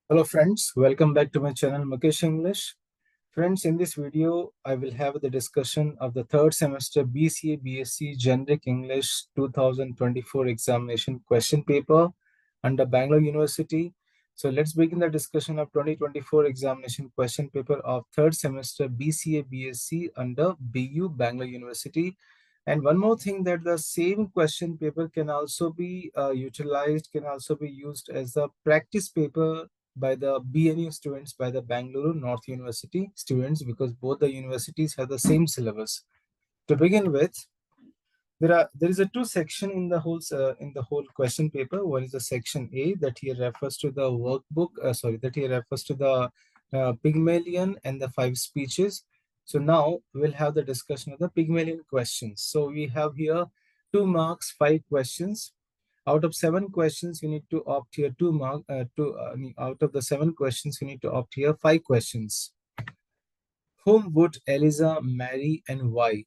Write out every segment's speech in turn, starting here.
Hello friends, welcome back to my channel Mukesh English. Friends, in this video, I will have the discussion of the third semester BCA B.SC Generic English 2024 examination question paper under Bangalore University. So let's begin the discussion of 2024 examination question paper of third semester BCA B.SC under BU Bangalore University. And one more thing, that the same question paper can also be utilized, can also be used as the practice paper by the BNU students, by the Bangalore North University students, because both the universities have the same syllabus. To begin with, there is a two section in the whole question paper. One is the section A, that here refers to the workbook. That here refers to the Pygmalion and the 5 speeches. So now we'll have the discussion of the Pygmalion questions. So we have here 2 marks, 5 questions. Out of 7 questions, you need to opt here out of the 7 questions, you need to opt here 5 questions. Whom would Eliza marry and why?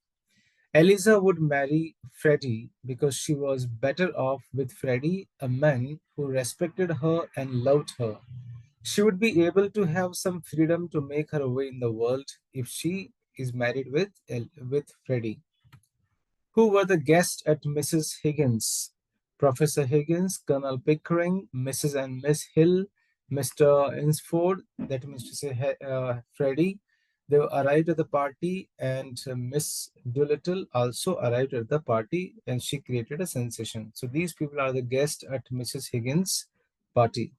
Eliza would marry Freddie because she was better off with Freddie, a man who respected her and loved her. She would be able to have some freedom to make her way in the world if she is married with Freddie. Who were the guests at Mrs. Higgins? Professor Higgins, Colonel Pickering, Mrs. and Miss Hill, Mr. Insford, that means to say Freddie. They arrived at the party, and Miss Doolittle also arrived at the party, and she created a sensation. So these people are the guests at Mrs. Higgins' party.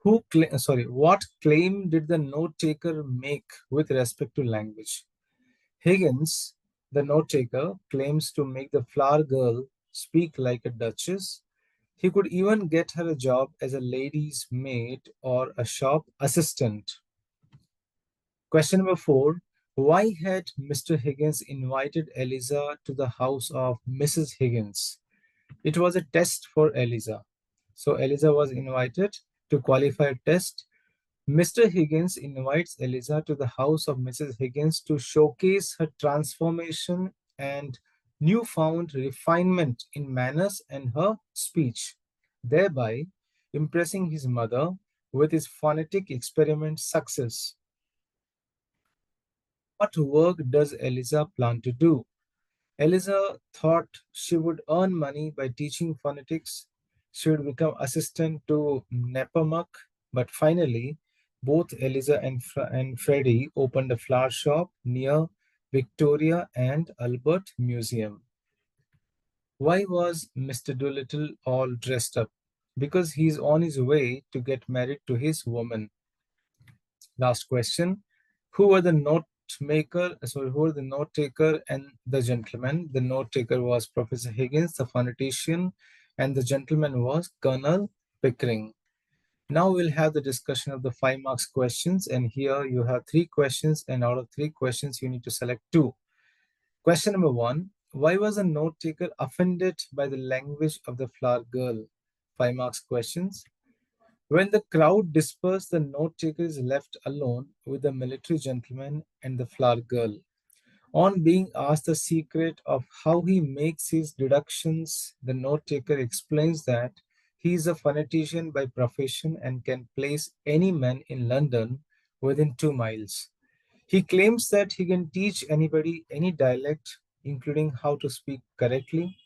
What claim did the note taker make with respect to language? Higgins, the note taker, claims to make the flower girl speak like a duchess. He could even get her a job as a lady's maid or a shop assistant. Question number 4. Why had Mr. Higgins invited Eliza to the house of Mrs. Higgins? It was a test for Eliza. So Eliza was invited to qualify a test. Mr. Higgins invites Eliza to the house of Mrs. Higgins to showcase her transformation and newfound refinement in manners and her speech, thereby impressing his mother with his phonetic experiment success. What work does Eliza plan to do? Eliza thought she would earn money by teaching phonetics. She would become assistant to Nepomuk, but finally, both Eliza and Freddie opened a flower shop near Victoria and Albert Museum. Why was Mr. Doolittle all dressed up? Because he's on his way to get married to his woman. Last question. Who were the note taker and the gentleman? The note taker was Professor Higgins, the phonetician, and the gentleman was Colonel Pickering. Now we'll have the discussion of the 5 marks questions, and here you have 3 questions, and out of 3 questions you need to select 2. Question number 1. Why was the note taker offended by the language of the flower girl? 5 marks questions. When the crowd dispersed, the note taker is left alone with the military gentleman and the flower girl. On being asked the secret of how he makes his deductions, the note taker explains that he is a phonetician by profession and can place any man in London within 2 miles. He claims that he can teach anybody any dialect, including how to speak correctly.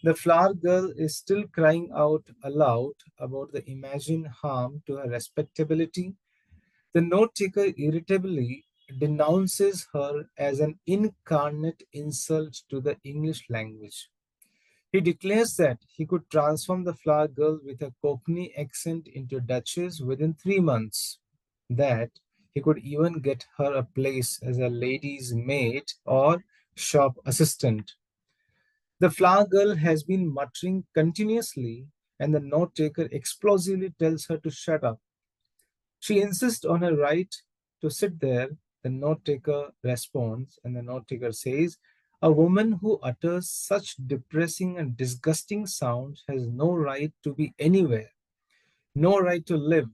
The flower girl is still crying out aloud about the imagined harm to her respectability. The note taker irritably denounces her as an incarnate insult to the English language. He declares that he could transform the flower girl with a Cockney accent into a duchess within 3 months, that he could even get her a place as a lady's maid or shop assistant. The flower girl has been muttering continuously, and the note taker explosively tells her to shut up. She insists on her right to sit there. The note taker responds, and the note taker says, "A woman who utters such depressing and disgusting sounds has no right to be anywhere, no right to live.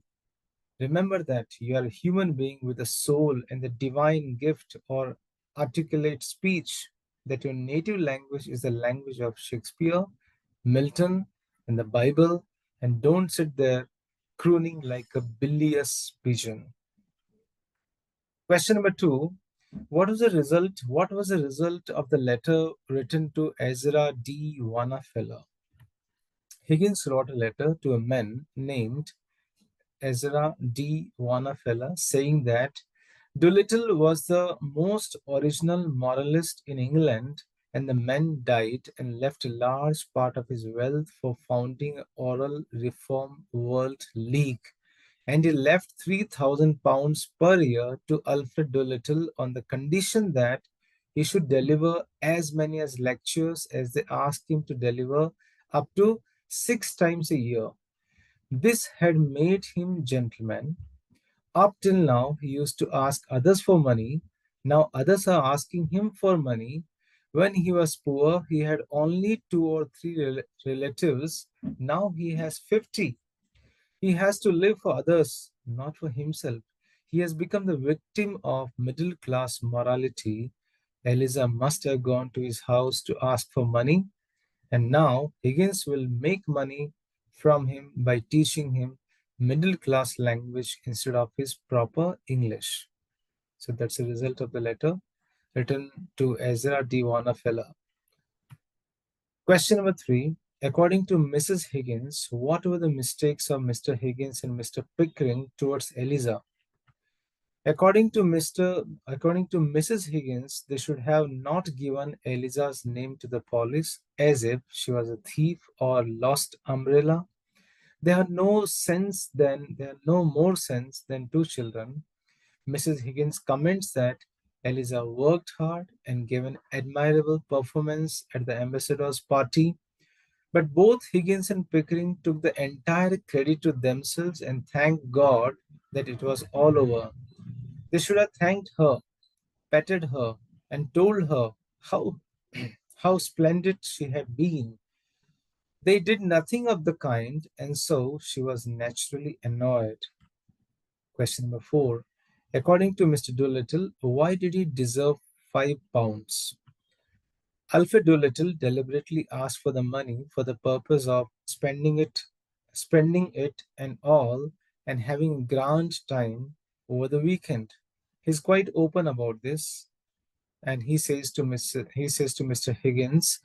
Remember that you are a human being with a soul and the divine gift or articulate speech, that your native language is the language of Shakespeare, Milton, and the Bible, and don't sit there crooning like a bilious pigeon. Question number 2. What was the result of the letter written to Ezra D. Wanafella? Higgins wrote a letter to a man named Ezra D. Wanafella saying that Doolittle was the most original moralist in England, and the man died and left a large part of his wealth for founding an oral reform world league. And he left £3,000 per year to Alfred Doolittle on the condition that he should deliver as many as lectures as they asked him to deliver, up to 6 times a year. This had made him gentleman. Up till now, he used to ask others for money. Now others are asking him for money. When he was poor, he had only 2 or 3 relatives. Now he has 50. He has to live for others, not for himself. He has become the victim of middle class morality. Eliza must have gone to his house to ask for money, and now Higgins will make money from him by teaching him middle class language instead of his proper English. So that's the result of the letter written to Ezra D. Wanafella. Question number 3. According to Mrs. Higgins, what were the mistakes of Mr. Higgins and Mr. Pickering towards Eliza? According to Mrs. Higgins, they should have not given Eliza's name to the police as if she was a thief or lost umbrella. They had no more sense than 2 children. Mrs. Higgins comments that Eliza worked hard and gave an admirable performance at the ambassador's party, but both Higgins and Pickering took the entire credit to themselves and thanked God that it was all over. They should have thanked her, petted her, and told her how, how splendid she had been. They did nothing of the kind, and so she was naturally annoyed. Question number 4. According to Mr. Doolittle, why did he deserve £5? Alfred Doolittle deliberately asked for the money for the purpose of spending it and all, and having a grand time over the weekend. He's quite open about this, and he says to Mr. Higgins,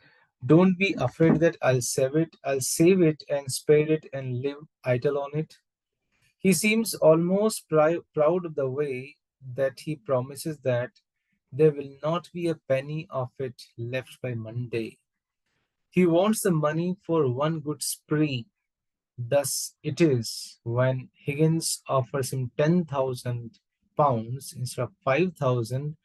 "Don't be afraid that I'll save it and spare it and live idle on it." He seems almost proud of the way that he promises that there will not be a penny of it left by Monday. He wants the money for one good spree. Thus it is when Higgins offers him £10,000 instead of 5,000.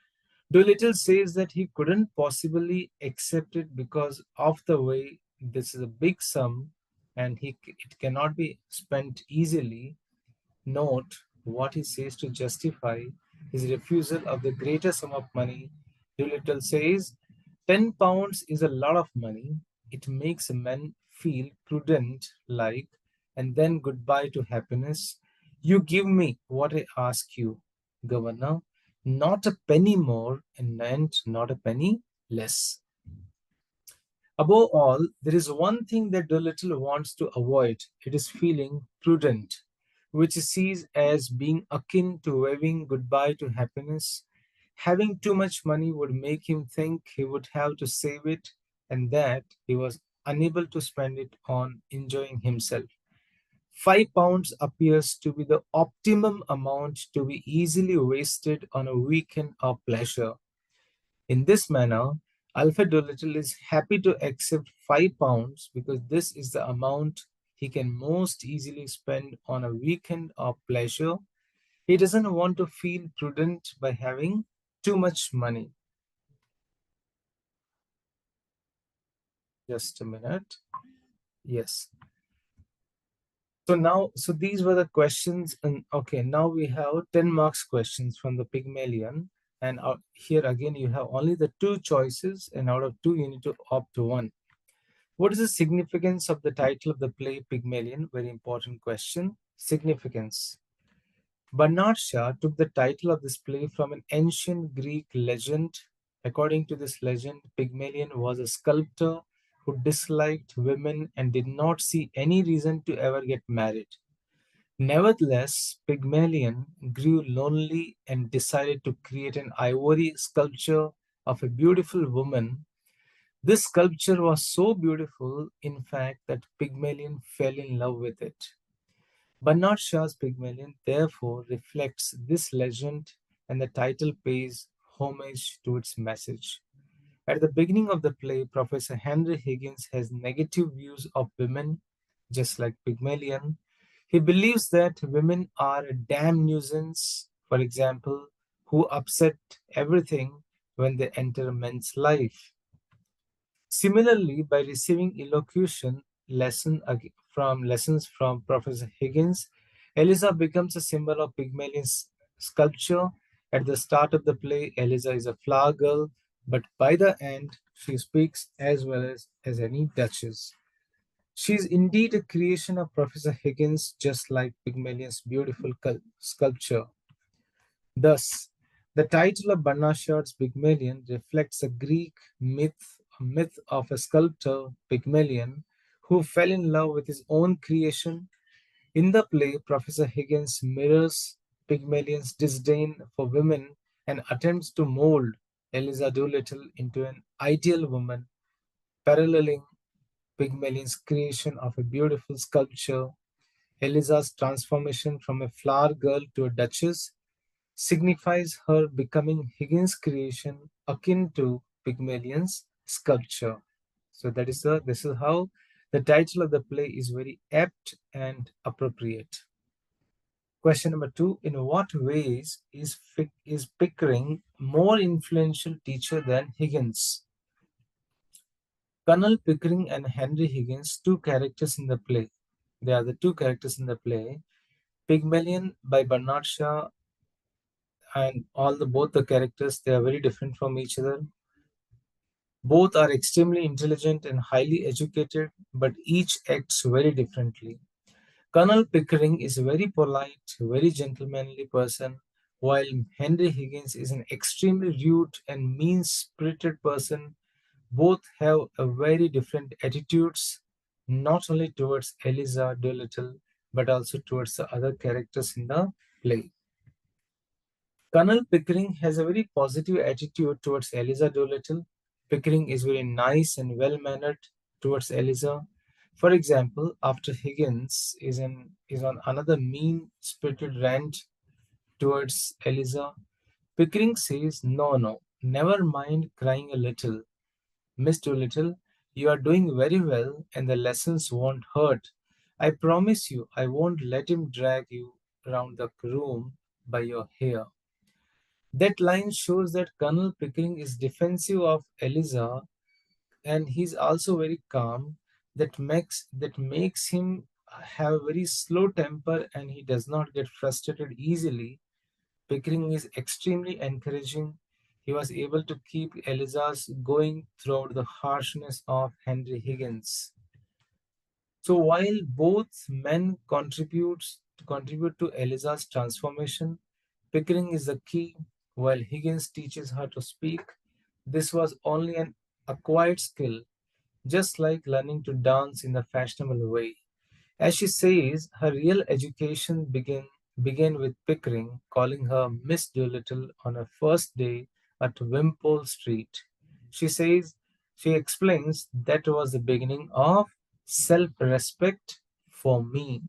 Doolittle says that he couldn't possibly accept it because of the way this is a big sum and it cannot be spent easily. Note what he says to justify his refusal of the greater sum of money. Doolittle says, £10 is a lot of money. It makes a man feel prudent like, and then goodbye to happiness. You give me what I ask you, Governor, not a penny more and not a penny less. Above all, there is one thing that Doolittle wants to avoid. It is feeling prudent, which he sees as being akin to waving goodbye to happiness. Having too much money would make him think he would have to save it and that he was unable to spend it on enjoying himself. £5 appears to be the optimum amount to be easily wasted on a weekend of pleasure. In this manner, Alfred Doolittle is happy to accept £5 because this is the amount he can most easily spend on a weekend of pleasure. He doesn't want to feel prudent by having too much money. Just a minute. Yes. So these were the questions, and okay, now we have 10 marks questions from the Pygmalion, and here again you have only the 2 choices, and out of 2 you need to opt to 1. What is the significance of the title of the play Pygmalion? Very important question. Significance. Bernard Shaw took the title of this play from an ancient Greek legend. According to this legend, Pygmalion was a sculptor who disliked women and did not see any reason to ever get married. Nevertheless, Pygmalion grew lonely and decided to create an ivory sculpture of a beautiful woman. This sculpture was so beautiful, in fact, that Pygmalion fell in love with it. Bernard Shaw's Pygmalion therefore reflects this legend, and the title pays homage to its message. At the beginning of the play, Professor Henry Higgins has negative views of women, just like Pygmalion. He believes that women are a damn nuisance, for example, who upset everything when they enter men's life. Similarly, by receiving elocution lessons from Professor Higgins, Eliza becomes a symbol of Pygmalion's sculpture. At the start of the play, Eliza is a flower girl, but by the end, she speaks as well as any duchess. She is indeed a creation of Professor Higgins, just like Pygmalion's beautiful sculpture. Thus, the title of Bernard's Pygmalion reflects a Greek myth of a sculptor, Pygmalion, who fell in love with his own creation. In the play, Professor Higgins mirrors Pygmalion's disdain for women and attempts to mold Eliza Doolittle into an ideal woman, paralleling Pygmalion's creation of a beautiful sculpture. Eliza's transformation from a flower girl to a duchess signifies her becoming Higgins' creation akin to Pygmalion's sculpture. So this is how the title of the play is very apt and appropriate. Question number 2: in what ways is Pickering more influential teacher than Higgins? Colonel Pickering and Henry Higgins, two characters in the play. They are the two characters in the play. Pygmalion by Bernard Shaw, and both the characters, they are very different from each other. Both are extremely intelligent and highly educated, but each acts very differently. Colonel Pickering is a very polite, very gentlemanly person, while Henry Higgins is an extremely rude and mean-spirited person. Both have a very different attitudes, not only towards Eliza Doolittle, but also towards the other characters in the play. Colonel Pickering has a very positive attitude towards Eliza Doolittle. Pickering is very nice and well-mannered towards Eliza. For example, after Higgins is on another mean-spirited rant towards Eliza, Pickering says, "No, no, never mind crying a little. Miss Doolittle, you are doing very well and the lessons won't hurt. I promise you I won't let him drag you around the room by your hair." That line shows that Colonel Pickering is defensive of Eliza, and he's also very calm. That makes him have a very slow temper, and he does not get frustrated easily. Pickering is extremely encouraging. He was able to keep Eliza's going throughout the harshness of Henry Higgins. So while both men contribute to Eliza's transformation, Pickering is the key, while Higgins teaches her to speak. This was only an acquired skill, just like learning to dance in the fashionable way. As she says, her real education began with Pickering calling her Miss Doolittle on her first day at Wimpole Street. She says, she explains that was the beginning of self-respect for me.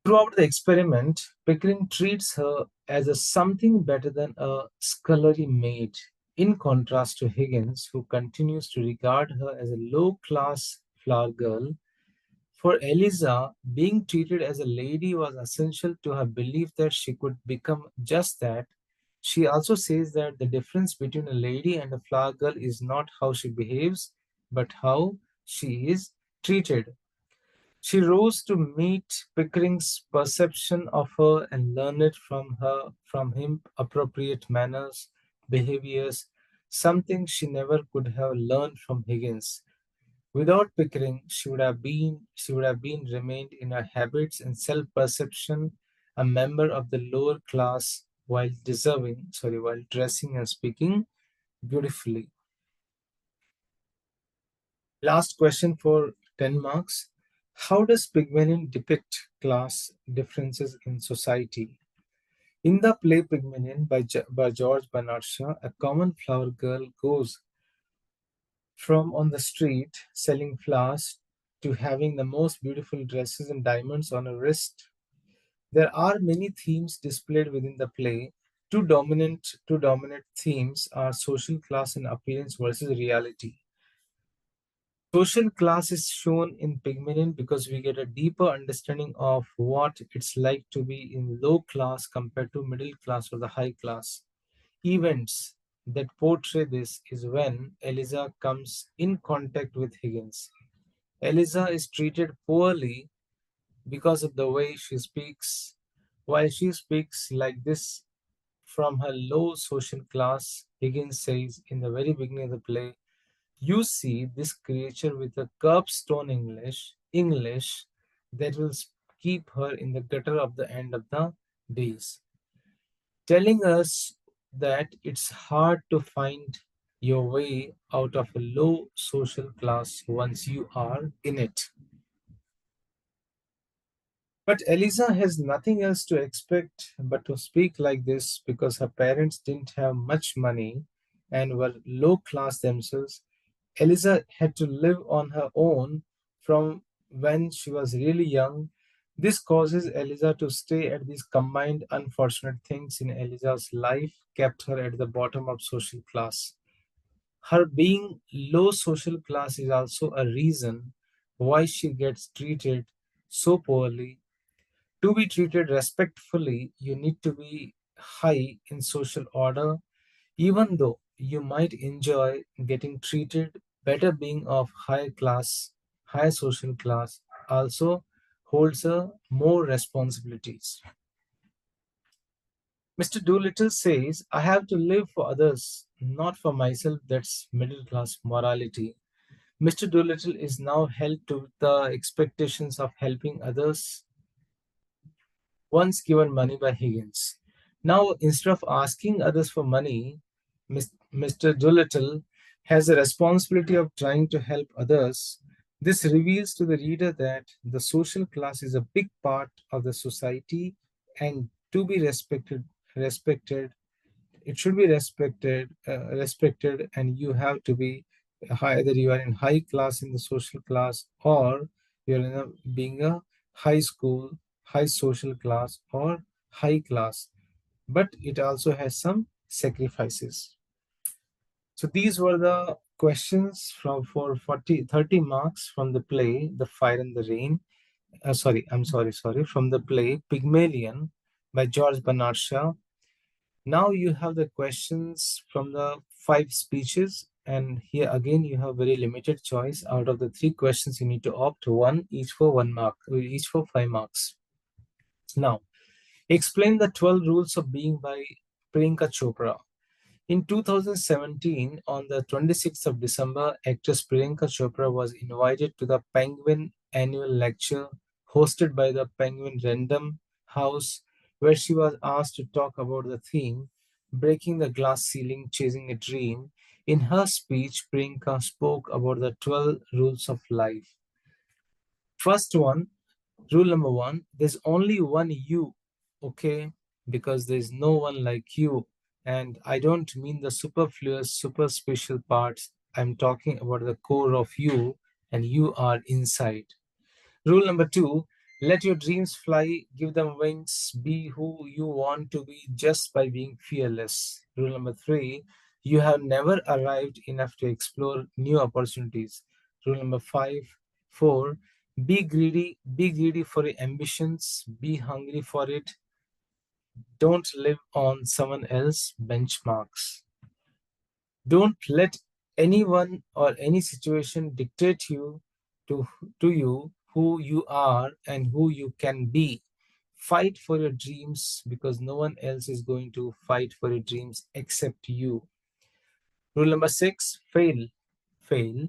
Throughout the experiment, Pickering treats her as a something better than a scullery maid, in contrast to Higgins, who continues to regard her as a low-class flower girl. For Eliza, being treated as a lady was essential to her belief that she could become just that. She also says that the difference between a lady and a flower girl is not how she behaves, but how she is treated. She rose to meet Pickering's perception of her and learn it from him appropriate manners, behaviors, something she never could have learned from Higgins. Without Pickering, she would have been remained in her habits and self-perception, a member of the lower class while dressing and speaking beautifully. Last question for 10 marks. How does Pygmalion depict class differences in society? In the play Pygmalion by George Bernard Shaw, a common flower girl goes from on the street selling flowers to having the most beautiful dresses and diamonds on her wrist. There are many themes displayed within the play. Two dominant themes are social class and appearance versus reality. Social class is shown in Pygmalion because we get a deeper understanding of what it's like to be in low class compared to middle class or the high class. Events that portray this is when Eliza comes in contact with Higgins. Eliza is treated poorly because of the way she speaks. While she speaks like this from her low social class, Higgins says in the very beginning of the play, you see this creature with a curbstone English that will keep her in the gutter of the end of the days, telling us that it's hard to find your way out of a low social class once you are in it. But Eliza has nothing else to expect but to speak like this because her parents didn't have much money and were low class themselves. Eliza had to live on her own from when she was really young. This causes Eliza to stay at these combined unfortunate things in Eliza's life kept her at the bottom of social class. Her being low social class is also a reason why she gets treated so poorly. To be treated respectfully, you need to be high in social order, even though you might enjoy getting treated better. Being of high class, high social class also holds a more responsibilities. Mr. Doolittle says, I have to live for others, not for myself. That's middle class morality. Mr. Doolittle is now held to the expectations of helping others once given money by Higgins. Now, instead of asking others for money, Mr. Doolittle has a responsibility of trying to help others. This reveals to the reader that the social class is a big part of the society and to be respected, it should be respected, and you have to be high, either you are in high class in the social class or you're in being a high school, high social class or high class, but it also has some sacrifices. So these were the questions from for 30 marks from the play The Fire and the Rain. Sorry, from the play Pygmalion by George Bernard Shaw. Now you have the questions from the five speeches, and here again you have very limited choice. Out of the three questions, you need to opt one, each for 1 mark, each for 5 marks. Now, explain the 12 rules of being by Priyanka Chopra. In 2017, on the 26th of December, actress Priyanka Chopra was invited to the Penguin annual lecture hosted by the Penguin Random House, where she was asked to talk about the theme Breaking the Glass Ceiling, Chasing a Dream. In her speech, Priyanka spoke about the 12 rules of life. First one, rule number one, there's only one you, okay? Because there's no one like you. And I don't mean the superfluous, super special parts. I'm talking about the core of you, and you are inside. Rule number two, let your dreams fly, give them wings, be who you want to be just by being fearless. Rule number three, you have never arrived enough to explore new opportunities. Rule number four, be greedy for your ambitions, be hungry for it, don't live on someone else's benchmarks. Don't let anyone or any situation dictate to, to you who you are and who you can be. Fight for your dreams because no one else is going to fight for your dreams except you. Rule number six, fail, fail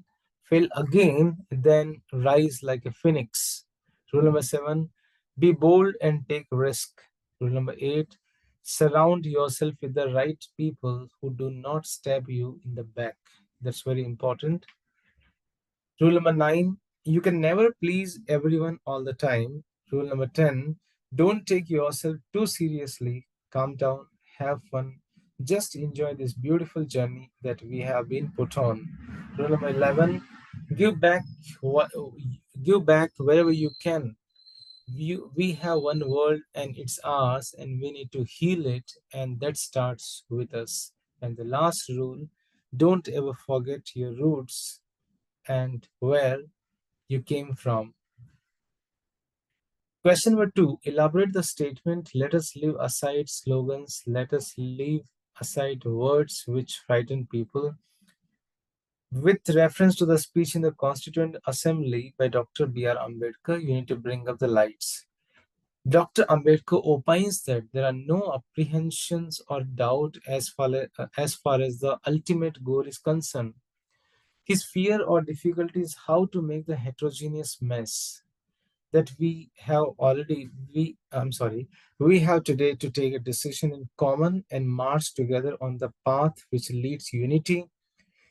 again, then rise like a phoenix. Rule number seven, be bold and take risk. Rule number eight, surround yourself with the right people who do not stab you in the back. That's very important. Rule number 9, you can never please everyone all the time. Rule number 10, don't take yourself too seriously. Calm down, have fun, just enjoy this beautiful journey that we have been put on. Rule number 11, give back what give back wherever you can. We have one world and it's ours, and we need to heal it, and that starts with us. And the last rule, don't ever forget your roots and where you came from. Question number 2, elaborate the statement, let us leave aside slogans, let us leave aside words which frighten people. With reference to the speech in the Constituent Assembly by Dr. B.R. Ambedkar, you need to bring up the lights. Dr. Ambedkar opines that there are no apprehensions or doubt as far as the ultimate goal is concerned. His fear or difficulty is how to make the heterogeneous mess that we have today to take a decision in common and march together on the path which leads unity.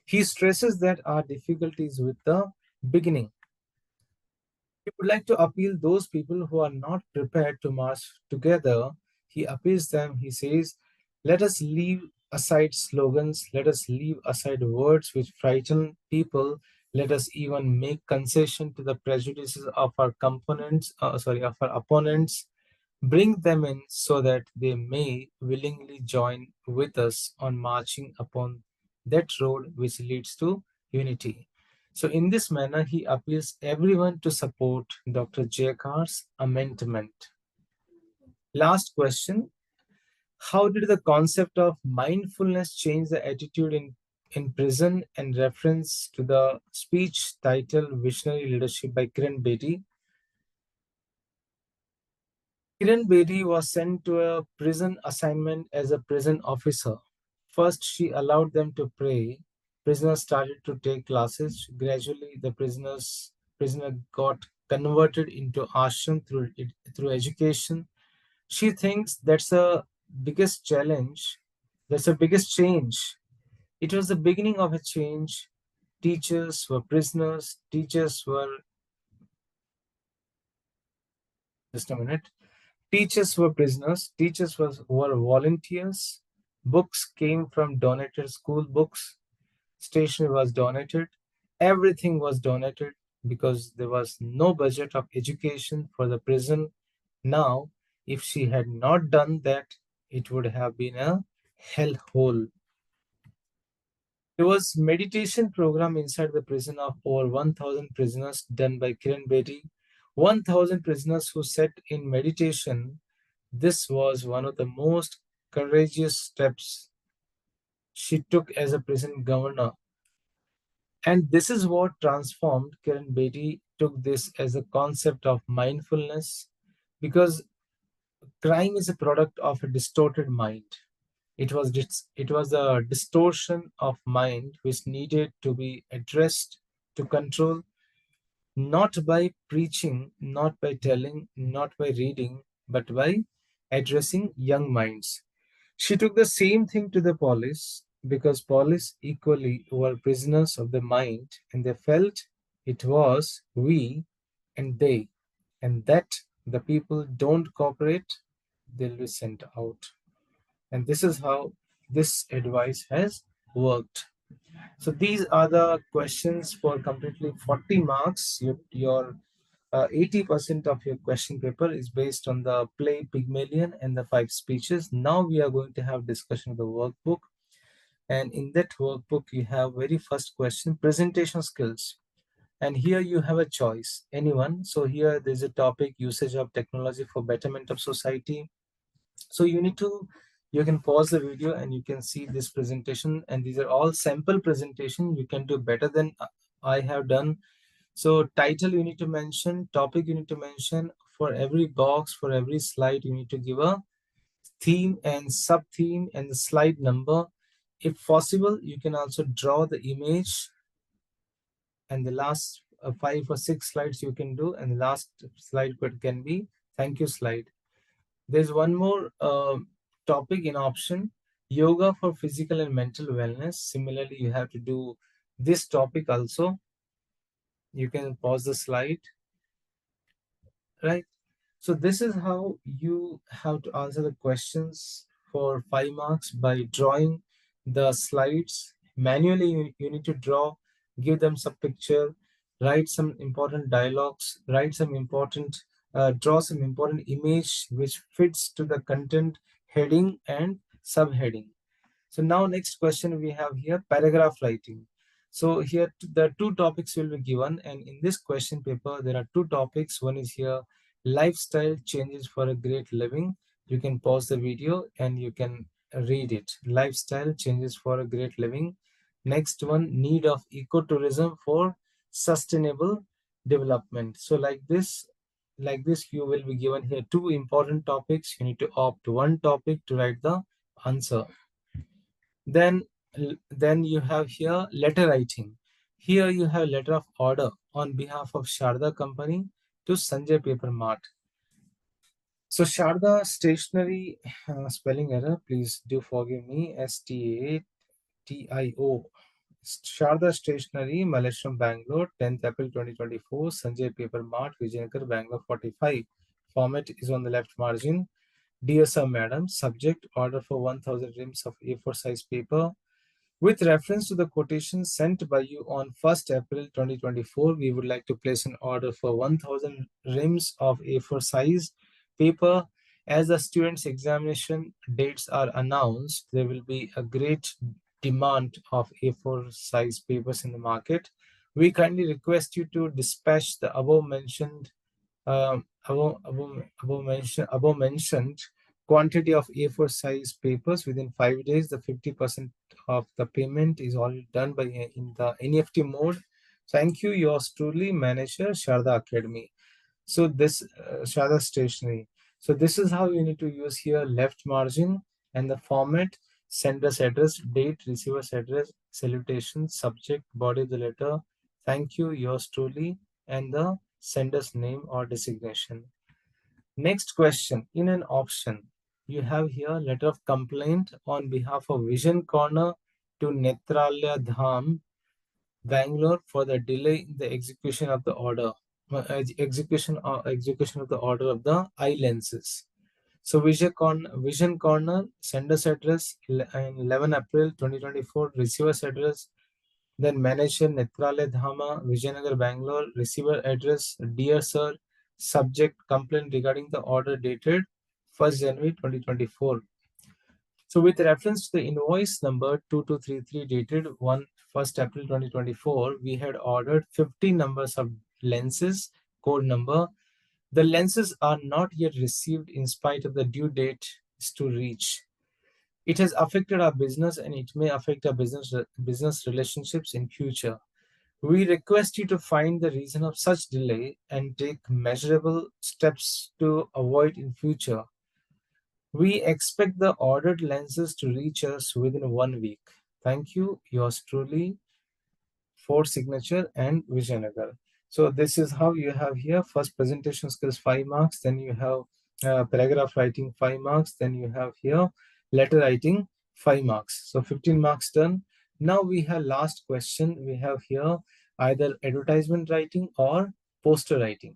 He stresses that our difficulties with the beginning. He would like to appeal those people who are not prepared to march together. He appeals them, he says, let us leave aside slogans, let us leave aside words which frighten people, let us even make concession to the prejudices of our of our opponents, bring them in so that they may willingly join with us on marching upon that road which leads to unity. So, in this manner, he appeals everyone to support Dr. Jayakar's amendment. Last question, how did the concept of mindfulness change the attitude in prison, and reference to the speech titled Visionary Leadership by Kiran Bedi? Kiran Bedi was sent to a prison assignment as a prison officer. First, she allowed them to pray. Prisoners started to take classes. Gradually, the prisoner got converted into ashram through education. She thinks that's a biggest challenge. That's the biggest change. It was the beginning of a change. Teachers were prisoners. Teachers were just a minute. Teachers were prisoners. Were volunteers. Books came from donated school books. Stationery was donated. Everything was donated because there was no budget of education for the prison. Now, if she had not done that, it would have been a hellhole. There was meditation program inside the prison of over 1,000 prisoners done by Kiran Bedi. 1,000 prisoners who sat in meditation. This was one of the most courageous steps she took as a prison governor. And this is what transformed Kiran Bedi took this as a concept of mindfulness, because crime is a product of a distorted mind. It was a distortion of mind which needed to be addressed to control, not by preaching, not by telling, not by reading, but by addressing young minds. She took the same thing to the police, because police equally were prisoners of the mind, and they felt it was we and they, and that the people don't cooperate, they'll be sent out. And this is how this advice has worked. So these are the questions for completely 40 marks. Your 80% of your question paper is based on the play Pygmalion and the 5 speeches. Now we are going to have discussion of the workbook. And in that workbook, you have very first question, presentation skills. And here you have a choice, anyone. So here there's a topic, usage of technology for betterment of society. So you can pause the video and you can see this presentation, and these are all sample presentation. You can do better than I have done. So title you need to mention, topic you need to mention. For every box, for every slide, you need to give a theme and sub-theme and the slide number. If possible, you can also draw the image, and the last 5 or 6 slides you can do, and the last slide can be thank you slide. There's one more topic in option, yoga for physical and mental wellness. Similarly, you have to do this topic also. You can pause the slide, right? So this is how you have to answer the questions for 5 marks by drawing the slides manually. You need to draw, give them some picture, write some important dialogues, write some important, draw some important image which fits to the content heading and subheading. So now next question we have here, paragraph writing. So here the two topics will be given, and in this question paper there are two topics. One is here, lifestyle changes for a great living. You can pause the video and you can read it. Lifestyle changes for a great living. Next one, need of ecotourism for sustainable development. So like this you will be given here two important topics. You need to opt one topic to write the answer. Then, then you have here letter writing. Here you have letter of order on behalf of Sharda Company to Sanjay Paper Mart. So Sharda Stationery, spelling error, please do forgive me, Statio. Sharda Stationery, Maleshwaram, Bangalore, 10th April 2024, Sanjay Paper Mart, Vijayanagara, Bangalore 45. Format is on the left margin. Dear Sir, Madam, subject, order for 1000 reams of A4 size paper. With reference to the quotation sent by you on 1st April 2024, we would like to place an order for 1000 reams of A4 size paper. As the students' examination dates are announced, there will be a great demand of A4 size papers in the market. We kindly request you to dispatch the above mentioned quantity of A4 size papers within 5 days. The 50% of the payment is already done by in the NEFT mode. Thank you, yours truly, manager, Sharda Academy. So this Sharda Stationery. So this is how you need to use here left margin and the format, sender's address, date, receiver's address, salutation, subject, body of the letter, thank you, yours truly, and the sender's name or designation. Next question, in an option, you have here letter of complaint on behalf of Vision Corner to Netralya Dham, Bangalore, for the delay in the execution of the order, execution of the order of the eye lenses. So Vision Corner, sender's address, 11 April 2024, receiver's address, then manager Netrale Dhama, Vijayanagar, Bangalore, receiver address, dear sir, subject complaint regarding the order dated 1st January 2024. So with reference to the invoice number 2233 dated 1st April 2024, we had ordered 50 numbers of lenses, code number. The lenses are not yet received in spite of the due date is to reach. It has affected our business and it may affect our business relationships in future. We request you to find the reason of such delay and take measurable steps to avoid in future. We expect the ordered lenses to reach us within 1 week. Thank you. Yours truly, for signature and Vijayanagar. So this is how you have here first presentation skills 5 marks, then you have paragraph writing 5 marks, then you have here letter writing 5 marks. So 15 marks done. Now we have last question. We have here either advertisement writing or poster writing.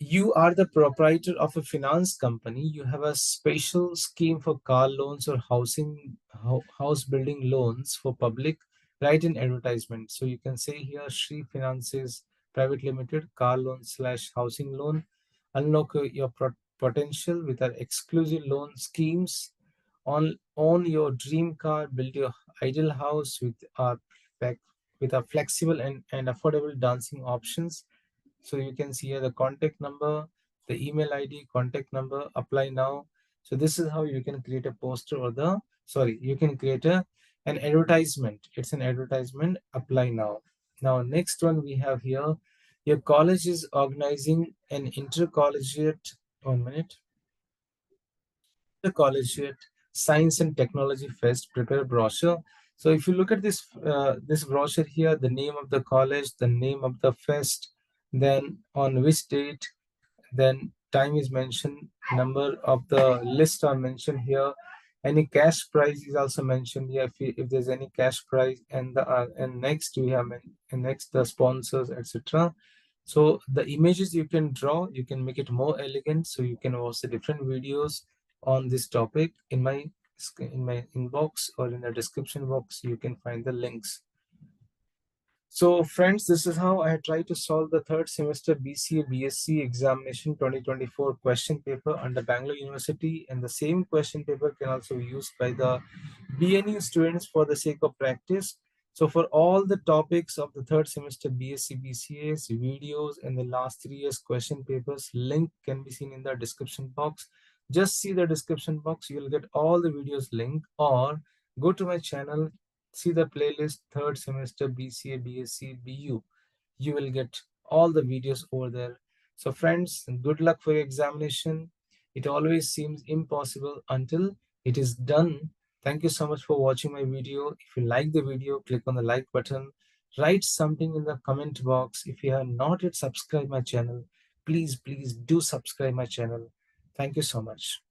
You are the proprietor of a finance company. You have a special scheme for car loans or house building loans for public. Write in advertisement. So you can say here Shri Finances Private Limited car loan slash housing loan. Unlock your potential with our exclusive loan schemes. Own your dream car. Build your ideal house with our flexible and affordable dancing options. So you can see here the contact number, the email ID, contact number, apply now. So this is how you can create a poster or you can create an advertisement. It's an advertisement, apply now. Now, next one we have here, your college is organizing an intercollegiate, 1 minute, intercollegiate science and technology fest, prepare brochure. So if you look at this brochure here, the name of the college, the name of the fest, then on which date, then time is mentioned, number of the list are mentioned here, Any cash prize is also mentioned here, if there's any cash prize. And next we have and next the sponsors, etc. So the images you can draw, you can make it more elegant, so you can watch the different videos on this topic in my inbox, or in the description box you can find the links. So friends, this is how I try to solve the third semester BCA B.SC examination 2024 question paper under Bangalore University, and the same question paper can also be used by the BNU students for the sake of practice. So for all the topics of the third semester BSc BCA's videos and the last 3 years question papers, link can be seen in the description box. Just see the description box, you will get all the videos link, or go to my channel, see the playlist third semester BCA B.SC BU. You will get all the videos over there. So friends, good luck for your examination. It always seems impossible until it is done. Thank you so much for watching my video. If you like the video, click on the like button. Write something in the comment box. If you have not yet subscribed my channel, please do subscribe my channel. Thank you so much.